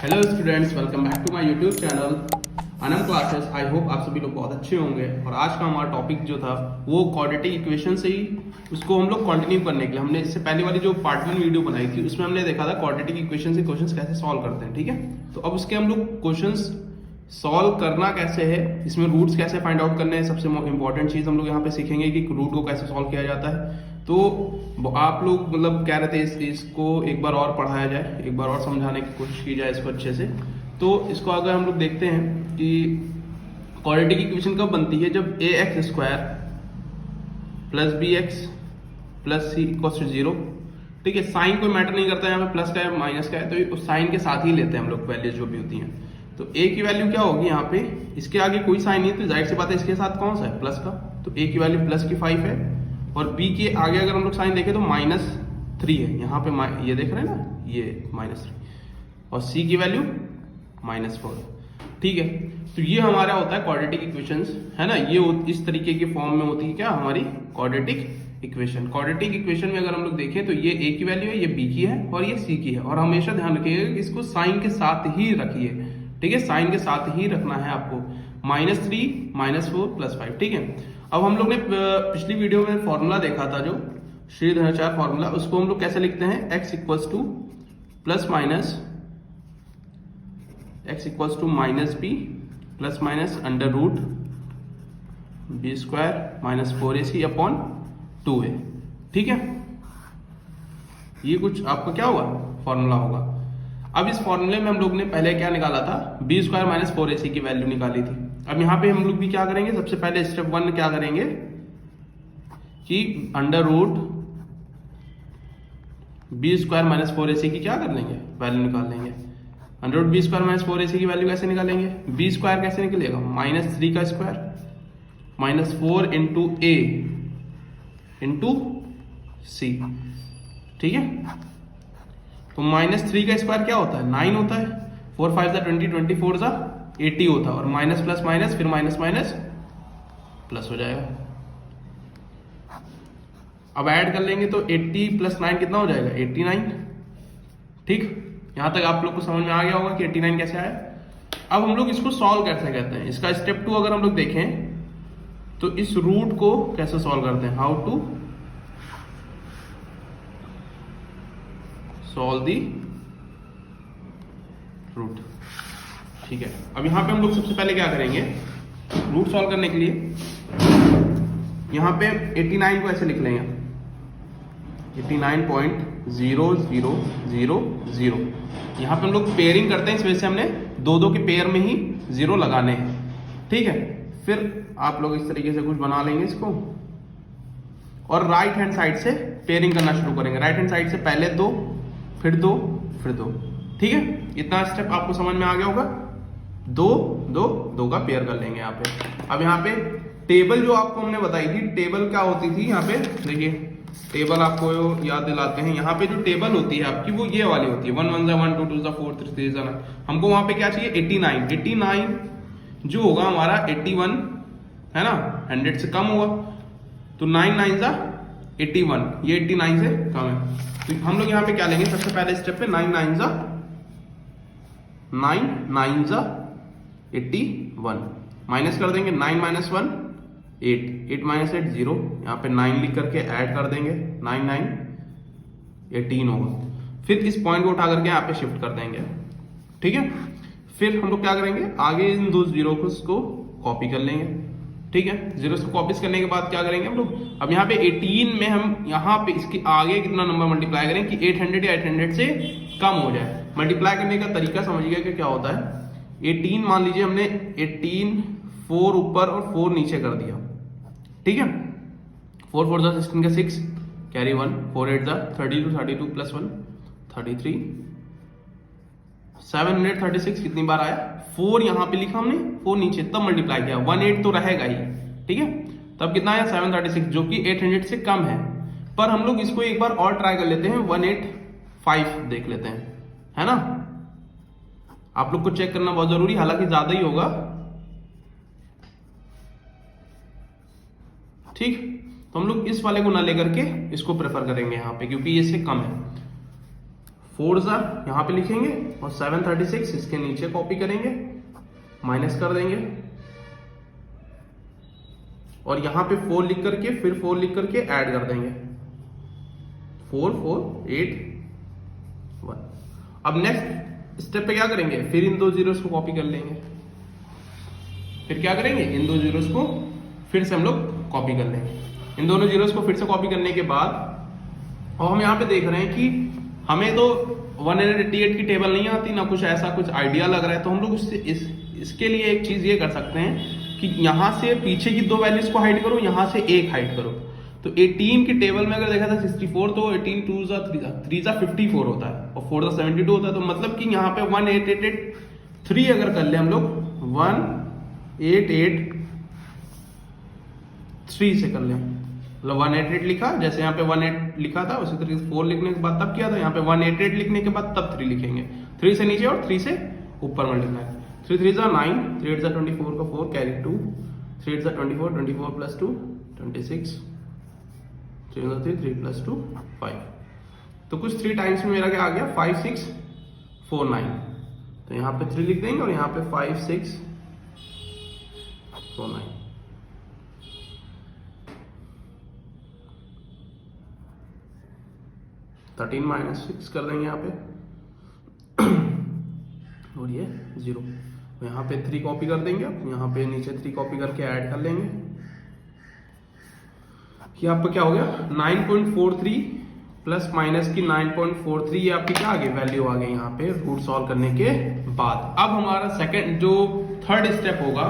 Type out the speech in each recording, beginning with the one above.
Hello students, welcome back to my YouTube channel Anam classes. I hope आप सभी लोग बहुत अच्छे होंगे। और आज का हमारा टॉपिक जो था वो क्वाड्रेटिक इक्वेशन से ही उसको हम लोग कंटिन्यू करने के लिए हमने इससे पहले वाली जो पार्ट 1 वीडियो बनाई थी उसमें हमने देखा था क्वाड्रेटिक इक्वेशन से क्वेश्चंस कैसे सॉल्व करते हैं। ठीक है, तो अब उसके हम लोग क्वेश्चंस सॉल्व करना कैसे है, इसमें रूट्स कैसे फाइंड आउट करने हैं, सबसे इंपॉर्टेंट चीज हम लोग यहाँ पे सीखेंगे कि रूट को कैसे सॉल्व किया जाता है। तो आप लोग मतलब कह रहे थे इसको एक बार और पढ़ाया जाए, एक बार और समझाने की कोशिश की जाए इसको अच्छे से। तो इसको अगर हम लोग देखते हैं कि क्वाड्रेटिक इक्वेशन कब बनती है, जब a x square plus b x plus c equal to 0। ठीक है, साइन कोई मैटर नहीं करता है, यहाँ पे प्लस का है माइनस का है, तो उस साइन के साथ ही लेते हैं हम लोग वैल्यूज जो भी होती हैं। तो ए की वैल्यू क्या होगी यहाँ पे, इसके आगे कोई साइन नहीं है तो जाहिर सी बात है इसके साथ कौन सा है, प्लस का। तो ए की वैल्यू प्लस की 5 है और बी के आगे अगर हम लोग साइन देखें तो -3 है। यहाँ पे ये देख रहे हैं ना, ये -3 और सी की वैल्यू -4। ठीक है, तो ये हमारा होता है क्वाड्रेटिक इक्वेशंस, है ना। ये इस तरीके की फॉर्म में होती है क्या, हमारी क्वाड्रेटिक इक्वेशन। क्वाड्रेटिक इक्वेशन में अगर हम लोग देखें तो ये ए की वैल्यू है, ये बी की है और ये सी की है। और हमेशा ध्यान रखिएगा कि इसको साइन के साथ ही रखिए। ठीक है, साइन के साथ ही रखना है आपको। -3 -4 +5। ठीक है, अब हम लोग ने पिछली वीडियो में फॉर्मूला देखा था जो श्रीधराचार्य फॉर्मूला, उसको हम लोग कैसे लिखते हैं, x equals to -b plus minus under root B square -4ac upon 2a। ठीक है, ये कुछ आपका क्या होगा, फॉर्मूला होगा। अब इस फॉर्मूले में हम लोग ने पहले क्या निकाला था, बी स्क्वायर -4ac की वैल्यू निकाली थी। अब यहाँ पे हम लोग भी क्या करेंगे, सबसे पहले स्टेप 1 क्या करेंगे कि under root B square -4ac की क्या कर लेंगे, वैल्यू निकाल लेंगे। Under root B square -4ac की वैल्यू कैसे निकालेंगे, बी स्क्वायर कैसे निकलेगा, -3 का स्क्वायर -4 इंटू ए इंटू सी। ठीक है, तो -3 का स्क्वायर क्या होता है, 9 होता है। 4 5 20 24 80 होता है। और माइनस प्लस माइनस फिर माइनस माइनस प्लस हो जाएगा। अब ऐड कर लेंगे तो 80 + 9 कितना हो जाएगा, 89। ठीक, यहां तक आप लोग को समझ में आ गया होगा कि 89 कैसे आया। अब हम लोग इसको सॉल्व कैसे करते हैं, इसका स्टेप 2 अगर हम लोग देखें तो इस रूट को कैसे सॉल्व करते हैं, how to solve the root. ठीक है, अब यहां पे हम लोग सबसे पहले क्या करेंगे, रूट सॉल्व करने के लिए यहां पे 89 को ऐसे लिख लेंगे, 89.0000। यहां पे हम लोग पेयरिंग करते हैं, इस वजह से हमने दो के पेयर में ही 0 लगाने हैं। ठीक है, फिर आप लोग इस तरीके से कुछ बना लेंगे इसको और राइट हैंड साइड से पेयरिंग करना शुरू करेंगे। राइट हैंड साइड से पहले 2 फिर 2 फिर 2। ठीक है, इतना स्टेप आपको समझ में आ गया होगा। 2 2 2 का पेयर कर लेंगे यहाँ पे। अब यहाँ पे टेबल जो आपको हमने बताई थी, टेबल क्या होती थी, यहाँ पे देखिए टेबल आपको याद दिलाते हैं। यहाँ पे जो टेबल होती है आपकी वो ये वाली होती है, 1 1 1 2 2 4 3 3 9। हमको वहां पे क्या चाहिए, 89 जो होगा हमारा 81, है ना, 100 से कम होगा। तो 9 9 81, ये 89 से कम है। तो हम लोग यहाँ पे क्या लेंगे, सबसे पहले स्टेप पे 9 9 81 माइनस कर देंगे। 9 - 1 8 8 - 8 0। यहाँ पे 9 लिख करके ऐड कर देंगे, 9 9 18 होगा। फिर इस पॉइंट को उठा करके यहाँ पे शिफ्ट कर देंगे। ठीक है, फिर हम लोग क्या करेंगे, आगे इन 2 जीरो को कॉपी कर लेंगे। ठीक है, जीरो को कॉपी करने के बाद क्या करेंगे हम लोग, अब यहाँ पे 18 में हम यहाँ पे इसके आगे कितना नंबर मल्टीप्लाई करें कि 800 या 800 से कम हो जाए। मल्टीप्लाई करने का तरीका समझिएगा कि क्या होता है। 18 मान लीजिए हमने 18 4 ऊपर और 4 नीचे कर दिया। ठीक है, 4 4 16 का 6 कैरी 1, 4 8 32 32 + 1 33 736 कितनी बार आया, 4 यहाँ पे लिखा हमने, 4 नीचे, तब मल्टीप्लाई किया। 18 तो रहेगा ही। ठीक है, तब कितना आया 736, जो कि 800 से कम है। पर हम लोग इसको एक बार और ट्राई कर लेते हैं, 185 देख लेते हैं, है ना। आप लोग को चेक करना बहुत जरूरी, हालांकि ज्यादा ही होगा। ठीक, तो हम लोग इस वाले को ना लेकर के इसको प्रेफर करेंगे यहाँ पे, क्योंकि ये इससे कम है। 4 यहाँ पे लिखेंगे और 736 इसके नीचे कॉपी करेंगे, माइनस कर देंगे और यहाँ पे 4 लिख करके फिर 4 लिख करके ऐड कर देंगे, 4 4 8 1। अब नेक्स्ट स्टेप पे क्या करेंगे, फिर इन 2 जीरोस को कॉपी कर लेंगे, फिर क्या करेंगे, इन 2 जीरोस को फिर से हम लोग कॉपी कर लेंगे। इन दोनों जीरोस को फिर से कॉपी करने के बाद, और हम यहाँ पे देख रहे हैं कि हमें तो 188 की टेबल नहीं आती ना, कुछ ऐसा कुछ आइडिया लग रहा है, तो हम लोग इसके लिए एक चीज ये कर सकते हैं कि यहां से पीछे की 2 वैल्यूज को हाइड करो, यहां से एक हाइड करो। तो 18 की टेबल में अगर देखा था 64, तो 18 2 जा 3 जा 54 होता है और 4 जा 72 होता है। तो मतलब कि यहाँ पे 1883 अगर कर ले हम लोग 1883 से कर ले, मतलब 188 लिखा, जैसे यहाँ पे 18 लिखा था उसी तरीके से 4 लिखने के बाद तब किया था, यहाँ पे 188 लिखने के बाद तब 3 लिखेंगे, 3 से नीचे और 3 से ऊपर में लिखना है। 3 3 जा 9, 3 8 जा 24 का 4 कैरी 2, 3 8 जा 24, 24 प्लस 2 26, 3 3 प्लस 2 5। तो कुछ 3 टाइम्स में मेरा क्या आ गया 5 6 4 9। तो यहाँ पे 3 लिख देंगे और यहाँ पे 5 6 4 9। -13 कर देंगे यहाँ पे और ये 0। यहाँ पे 3 कॉपी कर देंगे, यहाँ पे नीचे 3 कॉपी करके ऐड कर लेंगे कि आपका क्या हो गया 9.43 प्लस माइनस की 9.43, ये आपकी क्या आ गई वैल्यू आ गई यहाँ पे रूट सॉल्व करने के बाद। अब हमारा सेकंड जो थर्ड स्टेप होगा,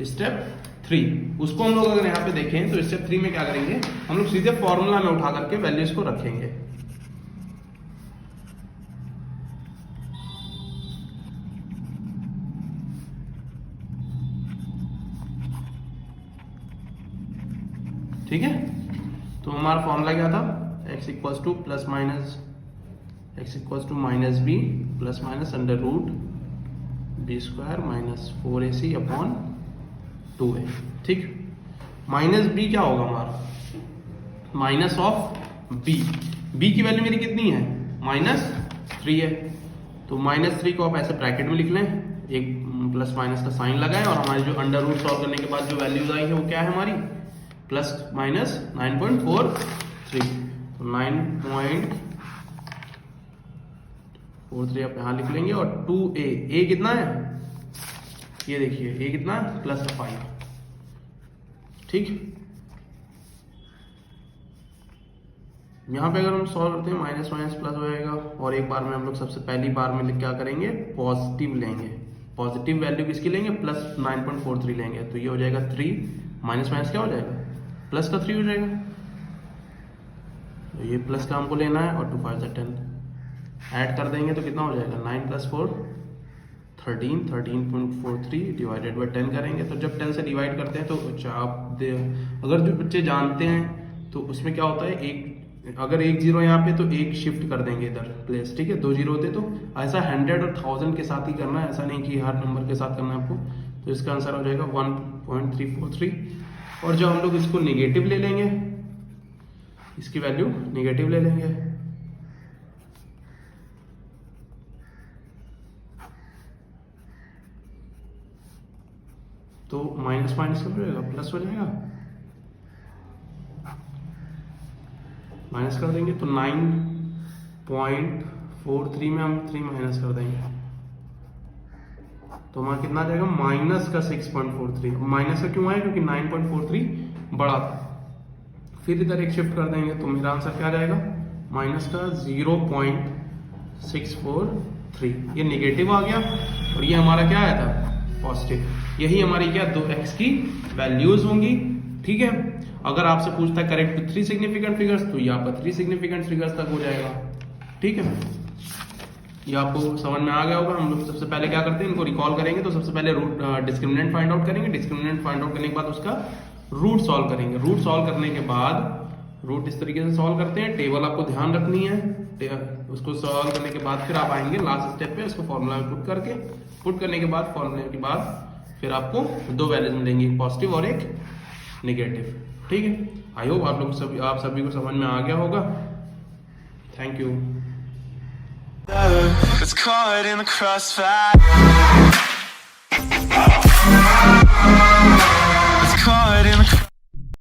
स्टेप 3, उसको हम लोग अगर यहाँ पे देखें तो स्टेप 3 में क्या करेंगे, हम लोग सीधे फॉर्मूला में उठा करके वैल्यूज को रखेंगे। ठीक है, तो हमारा फॉर्मूला क्या था, x equals to plus minus x equals to minus B plus minus under root B square minus 4ac upon 2a। ठीक, माइनस बी क्या होगा हमारा, माइनस ऑफ बी की वैल्यू मेरी कितनी है -3 है, तो -3 को आप ऐसे ब्रैकेट में लिख लें, एक प्लस माइनस का साइन लगाएं और हमारी जो अंडर रूट सॉल्व करने के बाद जो वैल्यूज आई है वो क्या है हमारी प्लस माइनस 9.43, तो 9.43 आप यहां लिख लेंगे और 2a कितना है, ये देखिए a कितना है +5। ठीक, यहां पे अगर हम सॉल्व करते हैं माइनस माइनस प्लस हो जाएगा और एक बार में हम लोग सबसे पहली बार में क्या करेंगे पॉजिटिव लेंगे, पॉजिटिव वैल्यू किसकी लेंगे प्लस 9.43 लेंगे, तो ये हो जाएगा 3 माइनस माइनस क्या हो जाएगा प्लस का 3 हो जाएगा, तो ये प्लस का हमको लेना है और 2 5 10 ऐड कर देंगे तो कितना हो जाएगा 9 + 4 13, 13.43 डिवाइडेड बाई 10 करेंगे। तो जब 10 से डिवाइड करते हैं तो अगर जो बच्चे जानते हैं तो उसमें क्या होता है, अगर एक जीरो यहाँ पे तो एक शिफ्ट कर देंगे इधर प्लेस। ठीक है, 2 जीरो होते तो ऐसा 100 और 1000 के साथ ही करना है, ऐसा नहीं कि हर नंबर के साथ करना है आपको। तो इसका आंसर हो जाएगा 1.343 और जब हम लोग इसको निगेटिव ले लेंगे, इसकी वैल्यू निगेटिव ले लेंगे तो माइनस माइनस कर जाएगा प्लस हो जाएगा, माइनस कर देंगे तो 9.43 में हम 3 माइनस कर देंगे तो हमारा कितना आ जाएगा माइनस का 6.43। माइनस का क्यों आया, क्योंकि 9.43 बड़ा था। फिर इधर एक शिफ्ट कर देंगे तो मेरा आंसर क्या आ जाएगा माइनस का 0.643। ये नेगेटिव आ गया और ये हमारा क्या आया था पॉजिटिव। यही हमारी क्या 2x की वैल्यूज होंगी। ठीक है, अगर आपसे पूछता है करेक्ट 3 सिग्निफिकेंट फिगर्स तो ये आपका 3 सिग्निफिकेंट फिगर्स तक हो जाएगा। ठीक है, ये आपको समझ में आ गया होगा। हम लोग सबसे पहले क्या करते हैं, इनको रिकॉल करेंगे तो सबसे पहले रूट डिस्क्रिमिनेंट फाइंड आउट करेंगे। डिस्क्रिमिनेंट फाइंड आउट करने के बाद उसका रूट सॉल्व करेंगे। रूट सॉल्व करने के बाद रूट इस तरीके से सॉल्व करते हैं। टेबल आपको ध्यान रखनी है। उसको सॉल्व करने के बाद फिर आप आएंगे लास्ट स्टेप पे, उसको फॉर्मूला में पुट करने के बाद फॉर्मूले के बाद फिर आपको 2 वैल्यूज मिलेंगी, एक पॉजिटिव और एक नेगेटिव। ठीक है, आई होप आप सभी को समझ में आ गया होगा। Thank you. It's caught in the crossfire.